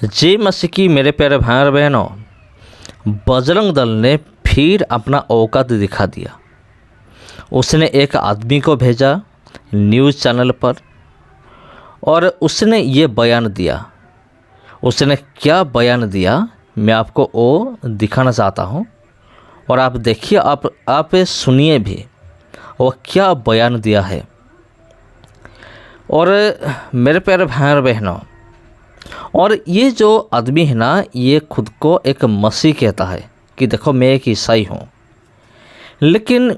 जय मसीह की मेरे प्यारे भाई और बहनों, बजरंग दल ने फिर अपना औकात दिखा दिया। उसने एक आदमी को भेजा न्यूज़ चैनल पर और उसने ये बयान दिया। उसने क्या बयान दिया मैं आपको वो दिखाना चाहता हूँ और आप देखिए, आप सुनिए भी वो क्या बयान दिया है। और मेरे प्यारे भाई और बहनों, और ये जो आदमी है ना, ये खुद को एक मसीह कहता है कि देखो मैं एक ईसाई हूँ, लेकिन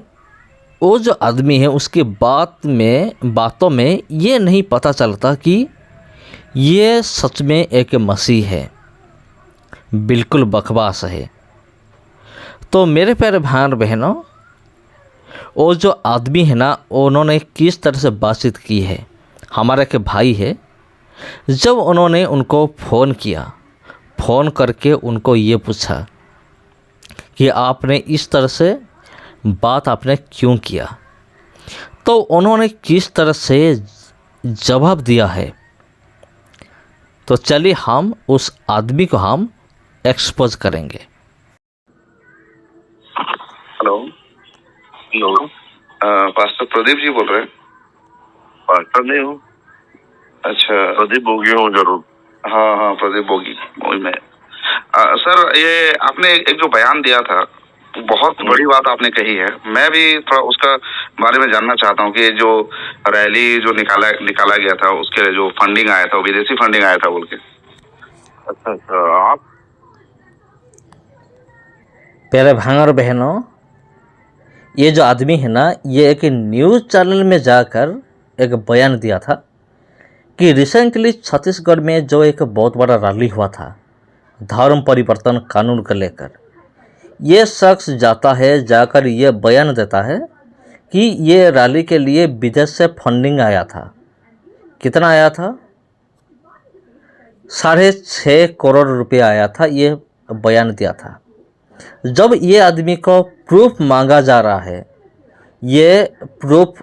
वो जो आदमी है उसकी बातों में ये नहीं पता चलता कि ये सच में एक मसीह है, बिल्कुल बकवास है। तो मेरे प्यारे भाई और बहनों, वो जो आदमी है ना, उन्होंने किस तरह से बातचीत की है। हमारा एक भाई है, जब उन्होंने उनको फ़ोन किया, फ़ोन करके उनको ये पूछा कि आपने इस तरह से बात आपने क्यों किया, तो उन्होंने किस तरह से जवाब दिया है। तो चलिए हम उस आदमी को हम एक्सपोज करेंगे। Hello hello, pastor Pradeep ji बोल रहे हैं? पास्टर नहीं हूँ, अच्छा, प्रदीप बोगी हूँ जरूर। हाँ हाँ, प्रदीप बोगी वही मैं। सर, ये आपने एक जो बयान दिया था, बहुत बड़ी बात आपने कही है। मैं भी थोड़ा उसका बारे में जानना चाहता हूँ कि जो रैली जो निकाला गया था, उसके लिए जो फंडिंग आया था, वो विदेशी फंडिंग आया था बोल के। अच्छा अच्छा, आप प्यारे भाई और बहनों, ये जो आदमी है ना, ये एक न्यूज़ चैनल में जाकर एक बयान दिया था कि रिसेंटली छत्तीसगढ़ में जो एक बहुत बड़ा रैली हुआ था धर्म परिवर्तन कानून को लेकर, ये शख्स जाकर ये बयान देता है कि ये रैली के लिए विदेश से फंडिंग आया था। कितना आया था? 6.5 करोड़ रुपये आया था, ये बयान दिया था। जब ये आदमी को प्रूफ मांगा जा रहा है, ये प्रूफ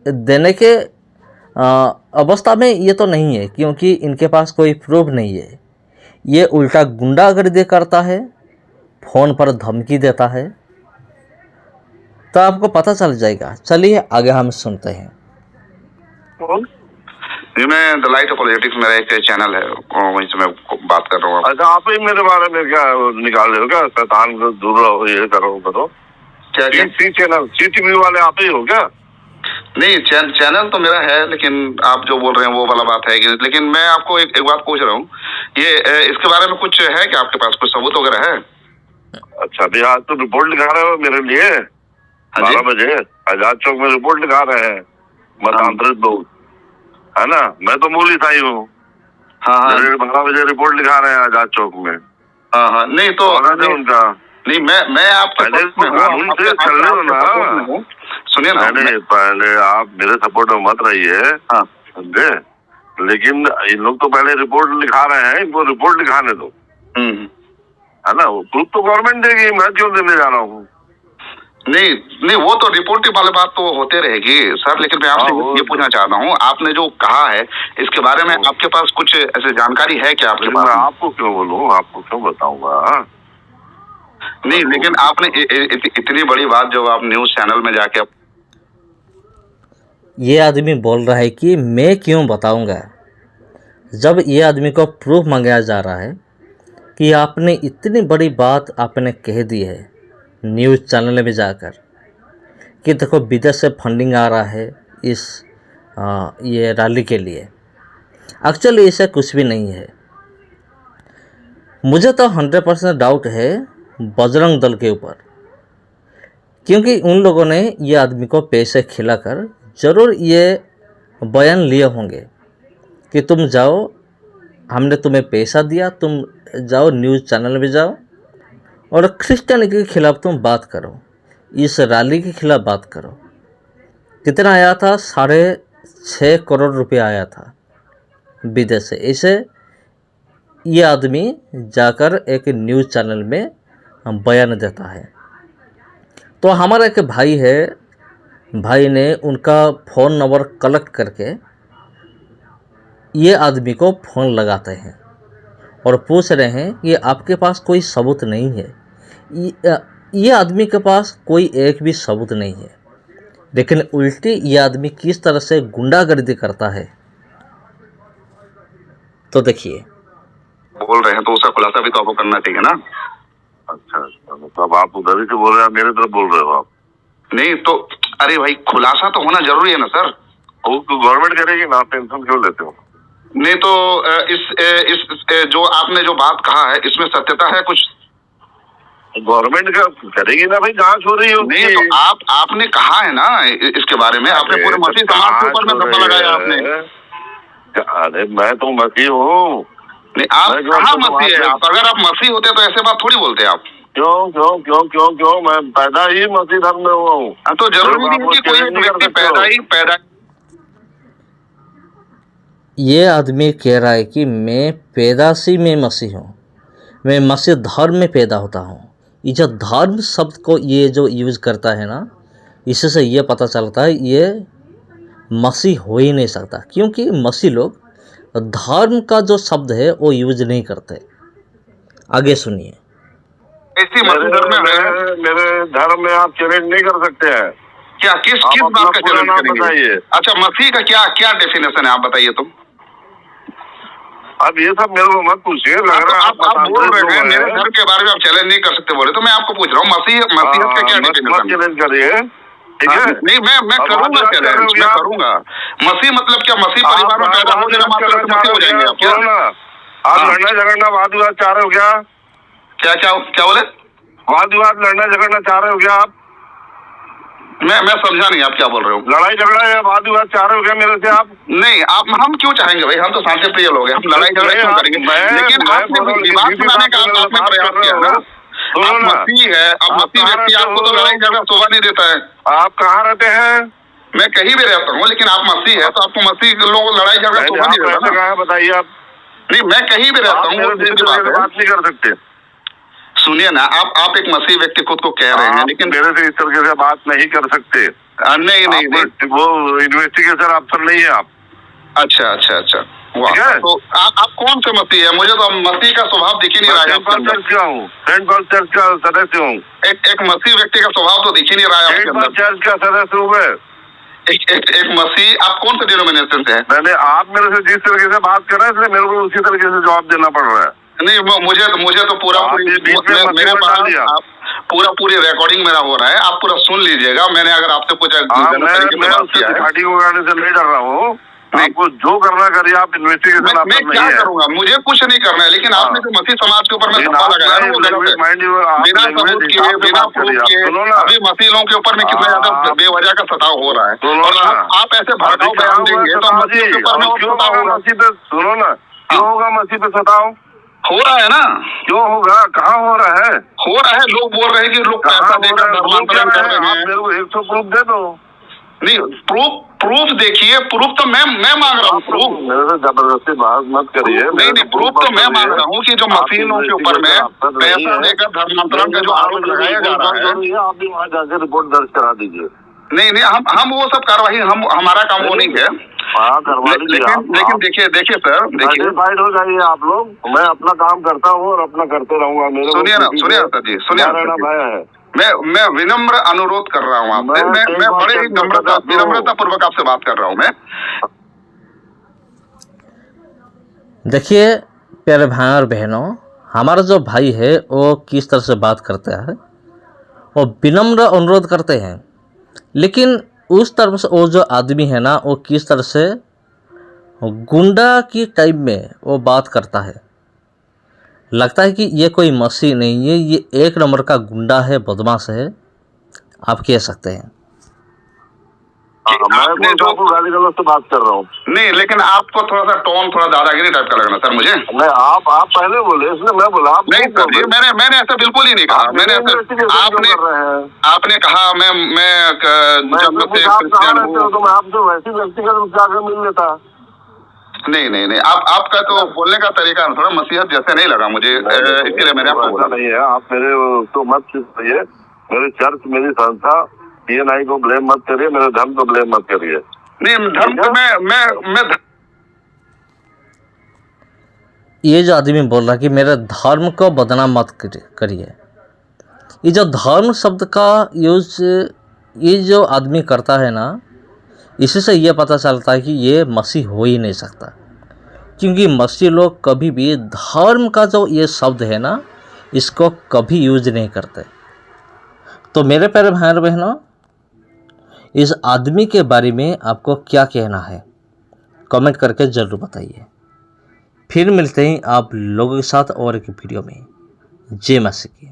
देने के अवस्था में ये तो नहीं है, क्योंकि इनके पास कोई प्रूफ नहीं है। ये उल्टा गुंडागर्दी करता है, फ़ोन पर धमकी देता है, तो आपको पता चल जाएगा। चलिए आगे हम सुनते हैं। कौन? जी, मैं द लाइट पॉलिटिक्स, मेरा एक चैनल है, वहीं से मैं बात कर रहा हूँ। अच्छा, आप ही मेरे बारे में क्या निकाल रहे हो क्या? शैतान को दूर रहो, ये करो। क्या क्या? सी चैनल, सी टीवी वाले आप ही हो क्या? नहीं, चैनल तो मेरा है, लेकिन आप जो बोल रहे हैं वो वाला बात है कि, लेकिन मैं आपको एक बात पूछ रहा हूँ, ये इसके बारे में कुछ है कि आपके पास कुछ सबूत वगैरह है? अच्छा, अभी आज तो रिपोर्ट लिखा रहे हो मेरे लिए। हाँ जी। 12 बजे आजाद चौक में रिपोर्ट लिखा रहे हैं मतांतरित लोग, है ना? मैं तो मूल ईसाई हूँ। हाँ हाँ 12 बजे रिपोर्ट लिखा रहे हैं आजाद चौक में। हाँ हाँ, नहीं तो स्वागत है उनका। नहीं, मैं आपके पहले पक्ष में हूँ, कानून से आपके- चलने दो आपके ना। सपोर्ट में हूँ। सुनिए ना, नहीं, पहले आप मेरे सपोर्ट में मत रहिए, हाँ। समझे? लेकिन इन लोग तो पहले रिपोर्ट लिखा रहे हैं, इनको रिपोर्ट लिखाने दो, हम्म। है ना? वो प्रूफ तो गवर्नमेंट देगी, मैं क्यों देने जा रहा हूँ? नहीं नहीं, वो तो रिपोर्ट वाली बात तो होते रहेगी सर, लेकिन मैं आपसे ये पूछना चाहता हूँ, आपने जो कहा है इसके बारे में आपके पास कुछ ऐसे जानकारी है क्या आपके लेकिन पास? मैं आपको क्यों बोलूँ, आपको क्यों बताऊंगा? नहीं, लेकिन आपने इतनी बड़ी बात जो आप न्यूज़ चैनल में जाके ये आदमी बोल रहा है कि मैं क्यों बताऊंगा, जब ये आदमी को प्रूफ मंगाया जा रहा है कि आपने इतनी बड़ी बात आपने कह दी है न्यूज़ चैनल में जाकर कि देखो विदेश से फंडिंग आ रहा है इस ये रैली के लिए। एक्चुअली इसे कुछ भी नहीं है। मुझे तो 100% डाउट है बजरंग दल के ऊपर, क्योंकि उन लोगों ने ये आदमी को पैसे खिलाकर ज़रूर ये बयान लिए होंगे कि तुम जाओ, हमने तुम्हें पैसा दिया, तुम जाओ न्यूज़ चैनल में जाओ और क्रिश्चियन के खिलाफ तुम बात करो, इस रैली के खिलाफ बात करो। कितना आया था? 6.5 करोड़ रुपये आया था विदेश से। इसे ये आदमी जाकर एक न्यूज़ चैनल में बयान देता है। तो हमारा एक भाई है, भाई ने उनका फ़ोन नंबर कलेक्ट करके ये आदमी को फ़ोन लगाते हैं और पूछ रहे हैं कि आपके पास कोई सबूत नहीं है। ये आदमी के पास कोई एक भी सबूत नहीं है, लेकिन उल्टी ये आदमी किस तरह से गुंडागर्दी करता है तो देखिए। बोल रहे हैं तो उसका खुलासा भी तो आपको करना चाहिए ना। अच्छा, मतलब आप उधर ही से बोल रहे हैं, मेरे तरफ बोल रहे हो आप? नहीं तो अरे भाई खुलासा तो होना जरूरी है ना सर। वो गवर्नमेंट करेगी ना, आप टेंशन क्यों लेते हो? नहीं तो इस जो आपने जो बात कहा है इसमें सत्यता है कुछ? गवर्नमेंट का करेगी ना भाई, जांच हो रही होगी। नहीं तो आपने कहा है ना इसके बारे में, आपने पूरे मसीह समाज के ऊपर में धब्बा लगाया आपने। अरे मैं तो मसीह हूँ। नहीं आप कहाँ मसीह है आप? अगर आप मसीह होते तो ऐसे बात थोड़ी बोलते आप। क्यों क्यों क्यों क्यों क्यों? मैं पैदा ही मसीह धर्म में हुआ हूँ। तो जरूरी नहीं है कि कोई व्यक्ति पैदा ये आदमी कह रहा है कि मैं पैदाशी में मसीह हूँ, मैं मसीह धर्म में पैदा होता हूँ। ये जो धर्म शब्द को ये जो यूज़ करता है ना, इससे ये पता चलता है ये मसीह हो ही नहीं सकता, क्योंकि मसीह लोग धर्म का जो शब्द है वो यूज नहीं करते। आगे सुनिए। ऐसी मसीह धर्म में है। मेरे धर्म में आप चैलेंज नहीं कर सकते हैं क्या? किस बात का चैलेंज करेंगे? अच्छा मसीह का क्या डेफिनेशन है आप बताइए तो। अब ये सब मेरे को मत पूछिए, लग रहा है आप बोल रहे हैं मेरे धर्म के बारे में आप चैलेंज नहीं कर सकते बोले, तो मैं आपको पूछ रहा हूँ मसीहत का क्या डेफिनेशन? चैलेंज करिए, ठीक है? नहीं मैं करूंगा चैलेंज, मैं करूंगा। मसीह मतलब क्या? मसीह परिवार में पैदा हो जाना मात्र मसीह हो जाएंगे आप? क्या आप लड़ना झगड़ना वाद विवाद चाह रहे हो क्या? क्या बोले? वाद विवाद लड़ना झगड़ना चाह रहे हो क्या आप? मैं समझा नहीं आप क्या बोल रहे हो। लड़ाई झगड़ा या वाद विवाद चाह रहे हो क्या मेरे से आप? नहीं हम क्यों चाहेंगे भाई, हम तो शांति प्रिय लोग हैं, हम लड़ाई झगड़ा क्यों करेंगे? लेकिन आपने विवाद सुनाने का आपने प्रयास किया ना। आप मसीह है, अब मसीह व्यक्ति आपको तो लड़ाई झगड़ा शोभा नहीं देता है। आप कहाँ रहते हैं? मैं कहीं भी रहता हूँ, लेकिन आप मसीह है तो आपको मसीह के लोगों को लड़ाई झगड़ा शोभा नहीं देता ना। बताइए आप। नहीं मैं कहीं भी रहता हूँ, बात नहीं कर सकते। सुनिए ना, आप एक मसीह व्यक्ति खुद को कह रहे हैं, लेकिन मेरे से इस तरीके से बात नहीं कर सकते। नहीं वो इन्वेस्टिगेशन अफसर नहीं है आप। अच्छा तो आप कौन से मसीह है? मुझे तो मसीह का स्वभाव दिख ही नहीं रहा है। सेंट पॉल चर्च का सदस्य हूँ। एक मसीह व्यक्ति का स्वभाव तो दिख ही नहीं रहा है। सेंट पॉल चर्च का सदस्य हूँ मैं। एक मसीह। आप कौन से डिनोमिनेशन से हैं? मैंने आप मेरे से जिस तरीके से बात कर रहे हैं इसलिए मेरे को उसी तरीके से जवाब देना पड़ रहा है। नहीं मुझे तो पूरा मेरे पास पूरी रिकॉर्डिंग मेरा हो रहा है, आप पूरा सुन लीजिएगा। मैंने अगर आपसे पूछा घाटी को गाने से नहीं डर रहा हूँ। आपको जो करना करिए, आप इन्वेस्टिगेशन मैं क्या करूंगा? मुझे कुछ नहीं करना है, लेकिन आपने जो मसीह समाज के ऊपर में धब्बा लगाया है वो गलत है। बिना सबूत के, बिना प्रूफ के अभी मसीह लोगों के ऊपर में कितना ज्यादा बेवजह का सताव हो रहा है। और आप ऐसे भड़काऊ बयान देंगे तो मसीह के ऊपर में सताव होगा। सुनो ना, क्यों होगा मसीह पे सताव? हो रहा है ना। क्यों होगा? कहाँ हो रहा है? लोग बोल रहे हैं कि लोग पैसा देकर धर्मांतरण कर रहे हैं। मेरे को 100 प्रूफ दे दो। नहीं प्रूफ देखिए, प्रूफ तो मैं मांग रहा हूँ। प्रूफ मेरे से जबरदस्ती बात मत करिए। नहीं प्रूफ तो मैं मांग रहा हूँ कि जो मसीहों के ऊपर में पैसा देकर धर्मांतरण का जो आरोप लगाया जा रहा है, आप भी वहाँ जाकर रिपोर्ट दर्ज करा दीजिए। नहीं हम वो सब कार्रवाई हमारा काम वो नहीं है। लेकिन देखिए सर, सेटिस्फाइड हो जाइए आप लोग। मैं अपना काम करता हूँ और अपना करते रहूंगा। मेरे सुनिए ना सर जी, सुनिए। मैं विनम्र अनुरोध कर रहा हूँ आपसे। मैं बड़े ही विनम्रता पूर्वक आपसे बात कर रहा हूँ मैं। देखिए प्यारे भाई और बहनों, हमारा जो भाई है वो किस तरह से बात करता है, वो विनम्र अनुरोध करते हैं, लेकिन उस तरफ से वो जो आदमी है ना, वो किस तरह से गुंडा की टाइप में वो बात करता है। लगता है कि ये कोई मसीह नहीं है, ये एक नंबर का गुंडा है, बदमाश है, आप कह सकते हैं। मैं जो गाली गलौज से बात कर रहा हूँ। नहीं, लेकिन आपको थोड़ा सा टोन थोड़ा दादागिरी टाइप का लग रहा सर मुझे। मैं आप पहले बोले इसलिए मैं बोला। आप नहीं सर जी, मैंने ऐसा बिल्कुल ही नहीं कहा। मैंने आपने कहा मैं जन्म से क्रिश्चियन हूँ, तो मैं आपसे वैसी व्यक्तिगत जाकर मिल लेता। नहीं आपका तो बोलने का तरीका थोड़ा मसीहत जैसे नहीं लगा मुझे, इसलिए मैंने आपको बोला। नहीं है, आप मेरे तो मत कीजिए। मेरी चर्च, मेरी संस्था, PNI को ब्लेम मत करिए, मेरे धर्म को ब्लेम मत करिए। नहीं धर्म तो मैं ये जो आदमी बोल रहा है कि मेरे धर्म को बदनाम मत करिए, ये जो धर्म शब्द का यूज ये जो आदमी करता है ना, इसी से ये पता चलता है कि ये मसीह हो ही नहीं सकता, क्योंकि मसीह लोग कभी भी धर्म का जो ये शब्द है ना, इसको कभी यूज नहीं करते। तो मेरे प्यारे भाई और बहनों, इस आदमी के बारे में आपको क्या कहना है, कमेंट करके ज़रूर बताइए। फिर मिलते हैं आप लोगों के साथ और एक वीडियो में। जय मसीह की।